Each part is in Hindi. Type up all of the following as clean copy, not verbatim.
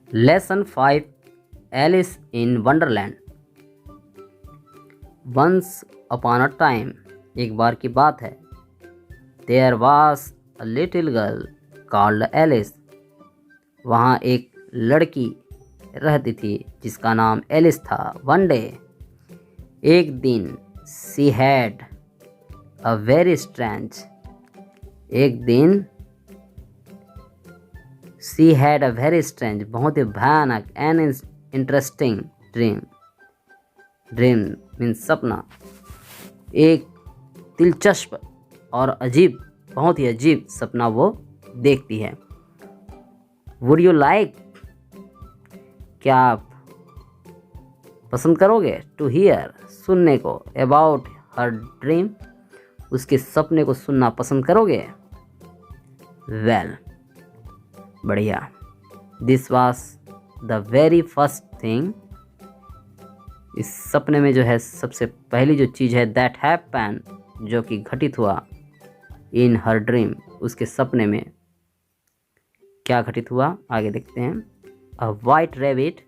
Lesson 5 Alice in Wonderland. Once upon a time, एक बार की बात है, there was a little girl called Alice, वहाँ एक लड़की रहती थी जिसका नाम एलिस था। वन डे, एक दिन, she had a very strange, एक दिन she had a very strange, बहुत ही भयानक, an interesting dream, dream means सपना, एक दिलचस्प और अजीब, बहुत ही अजीब सपना वो देखती है। वुड यू लाइक, क्या आप पसंद करोगे, टू हियर, सुनने को, अबाउट हर ड्रीम, उसके सपने को सुनना पसंद करोगे। वेल, बढ़िया, this was the very first thing, इस सपने में जो है सबसे पहली जो चीज़ है, दैट हैपन, जो कि घटित हुआ, इन हर ड्रीम, उसके सपने में क्या घटित हुआ, आगे देखते हैं। अ वाइट रैबिट,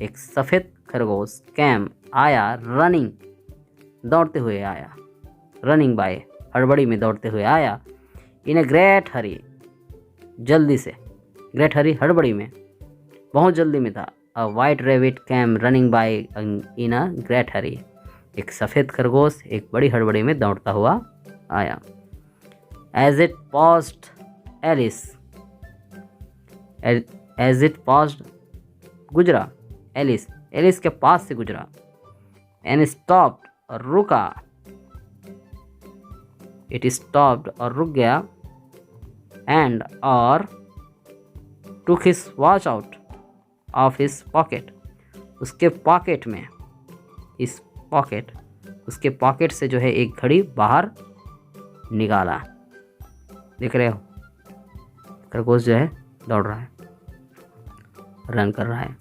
एक सफ़ेद खरगोश, कैम, आया, रनिंग, दौड़ते हुए आया, रनिंग बाय, हड़बड़ी में दौड़ते हुए आया, इन ए ग्रेट हरी, जल्दी से, ग्रेट हरी, हड़बड़ी में, बहुत जल्दी में था। A white rabbit came running by in a great hurry, एक सफ़ेद खरगोश एक बड़ी हड़बड़ी में दौड़ता हुआ आया। As it passed Alice, as it passed, गुजरा, एलिस, एलिस के पास से गुजरा, एंड स्टॉप्ड, और रुका, इट स्टॉप्ड, और रुक गया, एंड, और, took his watch out of his pocket, उसके पॉकेट में, इस पॉकेट, उसके पॉकेट से जो है एक घड़ी बाहर निकाला। देख रहे हो, खरगोश जो है दौड़ रहा है, रन कर रहा है।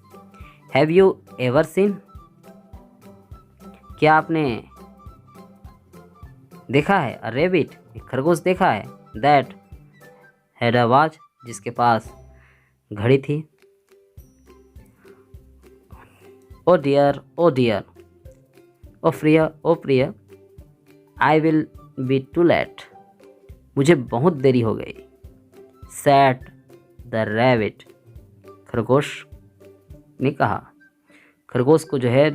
हैव यू एवर सीन, क्या आपने देखा है, अ रैबिट, एक खरगोश देखा है, दैट हैड अ वॉच, जिसके पास घड़ी थी। ओ डियर, ओ डियर, ओ प्रिय, ओ प्रिय, I will be too late, मुझे बहुत देरी हो गई। सैड द रैबिट, खरगोश ने कहा, खरगोश को जो है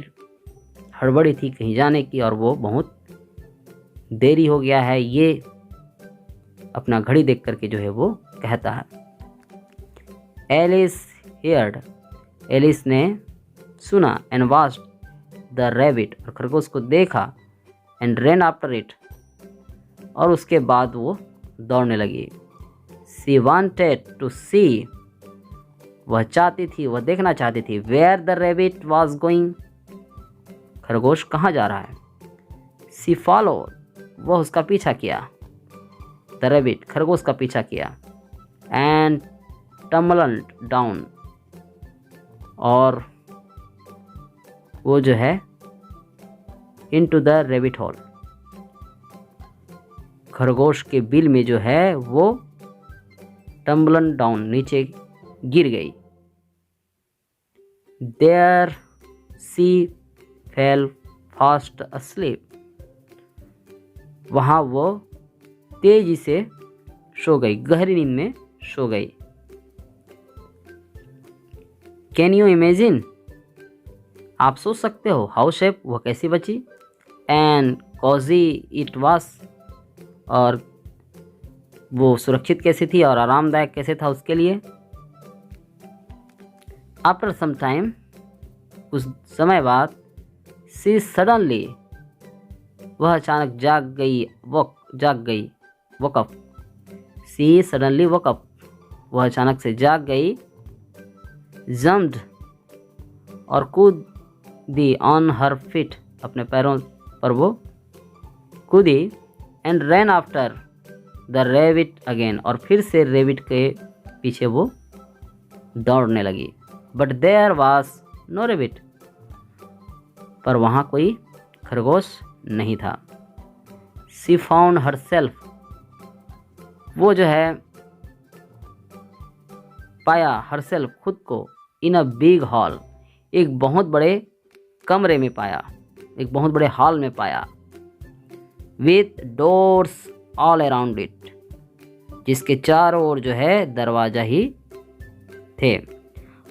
हड़बड़ी थी कहीं जाने की, और वो बहुत देरी हो गया है, ये अपना घड़ी देख करके जो है वो कहता है। एलिस हियर्ड, एलिस ने सुना, एंड वॉच्ड द रैबिट, और खरगोश को देखा, एंड रैन आफ्टर इट, और उसके बाद वो दौड़ने लगी। सी वांटेड टू सी, वह चाहती थी, वह देखना चाहती थी, where the rabbit was going, खरगोश कहाँ जा रहा है। सी फॉलोड, वह उसका पीछा किया, द रैबिट, खरगोश का पीछा किया, एंड टम्बल्ड डाउन, और वो जो है इनटू द रैबिट होल, खरगोश के बिल में जो है वो टम्बल डाउन, नीचे गिर गई। There she fell fast asleep, वहाँ वो तेजी से सो गई, गहरी नींद में सो गई। कैन यू इमेजिन, आप सोच सकते हो, हाउ शेप, वह कैसी बची, एंड कॉजी इट वाज, और वो सुरक्षित कैसी थी और आरामदायक कैसे था उसके लिए। आफ्टर सम टाइम, कुछ समय बाद, सी सडनली, वह अचानक जाग गई, वोकअप, सी सडनली वोकअप, वह अचानक से जाग गई, जम्प्ड, और कूद दी, ऑन हर फीट, अपने पैरों पर वो कूदी, and ran after the rabbit again, और फिर से रैबिट के पीछे वो दौड़ने लगी। But there was no rabbit, पर वहाँ कोई खरगोश नहीं था। सी फाउंड हर सेल्फ, वो जो है पाया, हर सेल्फ, खुद को, इन अ बिग हॉल, एक बहुत बड़े कमरे में पाया, एक बहुत बड़े हॉल में पाया। With doors all around it, जिसके चारों ओर जो है दरवाजा ही थे।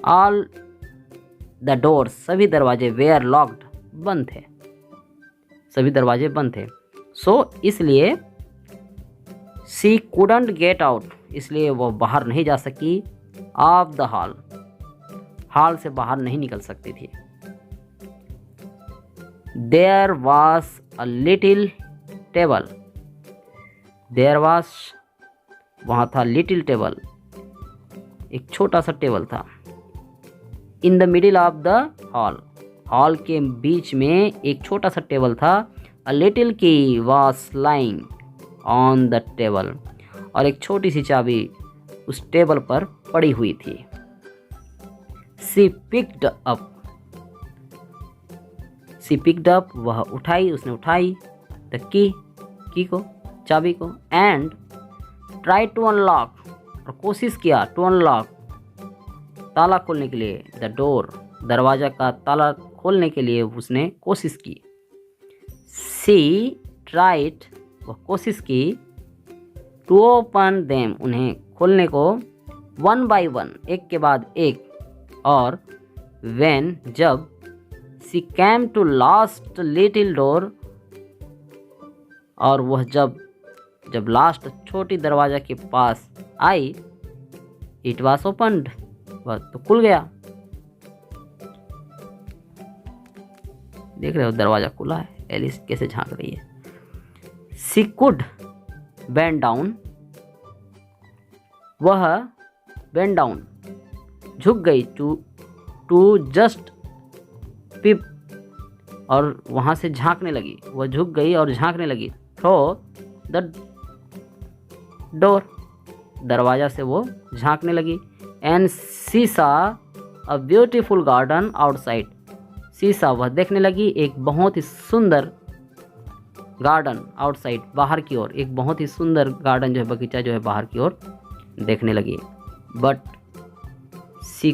ऑल द डोर्स, सभी दरवाजे, वेयर लॉक्ड, बंद थे, सभी दरवाजे बंद थे। सो इसलिए शी कुडंट गेट आउट, इसलिए वो बाहर नहीं जा सकी। ऑफ द हॉल, हॉल से बाहर नहीं निकल सकती थी। There was a little table, there was, वहाँ था, लिटिल टेबल, एक छोटा सा टेबल था। In the middle of the hall, hall के बीच में एक छोटा सा टेबल था। A little key was lying on the table, और एक छोटी सी चाबी उस टेबल पर पड़ी हुई थी। सी पिक्ड अप, सी पिक्ड अप, वह उठाई, उसने उठाई। द की को, चाबी को। एंड ट्राई टू अनलॉक, और कोशिश किया, टू अनलॉक, ताला खोलने के लिए। द डोर, दरवाज़ा का ताला खोलने के लिए उसने कोशिश की। सी ट्राइड, वह कोशिश की। टू ओपन देम, उन्हें खोलने को। वन बाय वन, एक के बाद एक। और व्हेन, जब, she came to last little door, और वह जब लास्ट छोटी दरवाजा के पास आई, इट वॉज ओपन्ड, वह तो खुल गया। देख रहे हो दरवाजा खुला है, एलिस कैसे झांक रही है। सी कुड बेंड डाउन, वह बेंड डाउन, झुक गई। टू जस्ट पिप, और वहाँ से झांकने लगी, वह झुक गई और झांकने लगी। थ्रो द डोर, दरवाज़ा से वो झांकने लगी। एंड सी सा अ ब्यूटीफुल गार्डन आउटसाइड, सी सा, वह देखने लगी एक बहुत ही सुंदर गार्डन आउटसाइड, बाहर की ओर, एक बहुत ही सुंदर गार्डन जो है, बगीचा जो है, बाहर की ओर देखने लगी। But she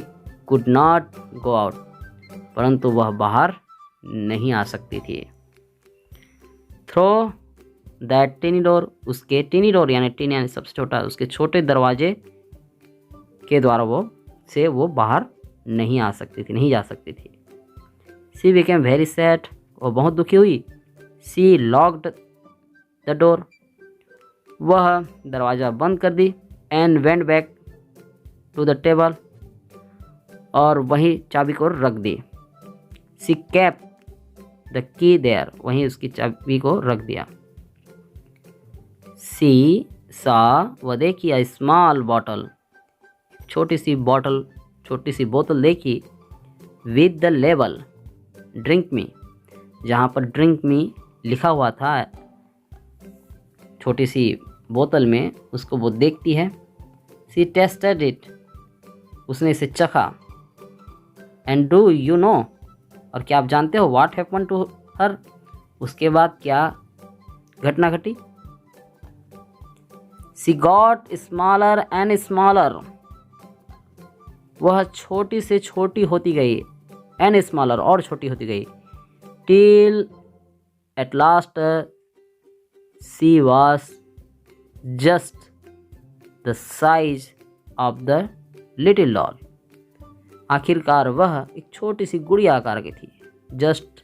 could not go out, परंतु वह बाहर नहीं आ सकती थी। थ्रो दैट टीनी डोर, उसके टीनी डोर, यानी टीनी यानी सबसे छोटा, उसके छोटे दरवाजे के द्वारा वो बाहर नहीं आ सकती थी, नहीं जा सकती थी। सी बिकेम वेरी सैड, वो बहुत दुखी हुई। सी लॉक्ड द डोर, वह दरवाज़ा बंद कर दी। And went back to the table, और वहीं चाबी को रख दी। She kept the key there, वहीं उसकी चाबी को रख दिया। सी सा, वह देखी, अ स्मॉल बॉटल, छोटी सी बोतल देखी। विद द लेबल ड्रिंक मी, जहाँ पर ड्रिंक मी लिखा हुआ था छोटी सी बोतल में, उसको वो देखती है। सी टेस्टेड इट, उसने इसे चखा। एंड डू यू नो, और क्या आप जानते हो, व्हाट हैपन टू हर, उसके बाद क्या घटना घटी। सी गॉट स्मॉलर एंड स्मॉलर, वह छोटी से छोटी होती गई, एंड स्मॉलर, और छोटी होती गई। Till at last she was just the size of the little doll, आखिरकार वह एक छोटी सी गुड़िया आकार की थी। Just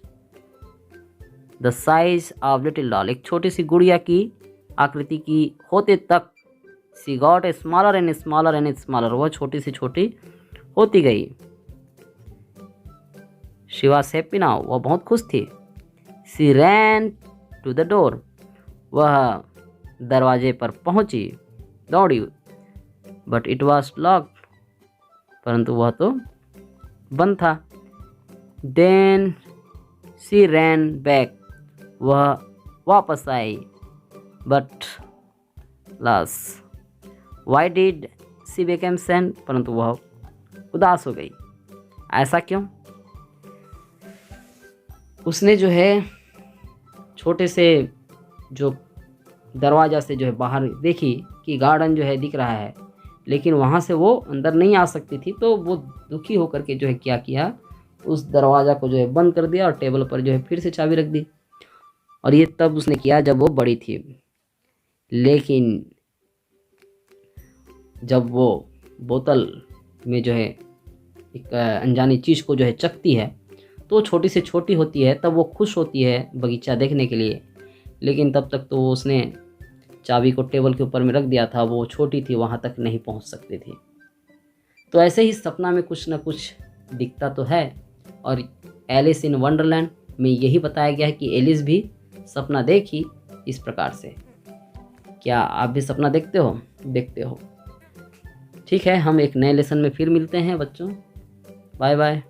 the size of little doll, एक छोटी सी गुड़िया की आकृति की होते तक। She got smaller and smaller and smaller, वह छोटी से छोटी होती गई। शी वॉज हैप्पी नाउ, वह बहुत खुश थी। सी रैन टू द डोर, वह दरवाजे पर पहुंची, दौड़ी। बट इट वॉज लॉक्ड, परंतु वह तो बंद था। देन सी रैन बैक, वह वापस आई। But alas, why did she become sad, परंतु वह उदास हो गई। ऐसा क्यों? उसने जो है छोटे से जो दरवाज़ा से जो है बाहर देखी कि गार्डन जो है दिख रहा है, लेकिन वहाँ से वो अंदर नहीं आ सकती थी। तो वो दुखी होकर के जो है क्या किया, उस दरवाज़ा को जो है बंद कर दिया और टेबल पर जो है फिर से चाबी रख दी। और ये तब उसने किया जब वो बड़ी थी। लेकिन जब वो बोतल में जो है एक अनजानी चीज़ को जो है चखती है, तो छोटी से छोटी होती है, तब वो खुश होती है बगीचा देखने के लिए। लेकिन तब तक तो उसने चाबी को टेबल के ऊपर में रख दिया था, वो छोटी थी, वहाँ तक नहीं पहुँच सकती थी। तो ऐसे ही सपना में कुछ ना कुछ दिखता तो है। और एलिस इन वंडरलैंड में यही बताया गया है कि एलिस भी सपना देखी इस प्रकार से। क्या आप भी सपना देखते हो? देखते हो। ठीक है, हम एक नए लेसन में फिर मिलते हैं बच्चों। Bye bye.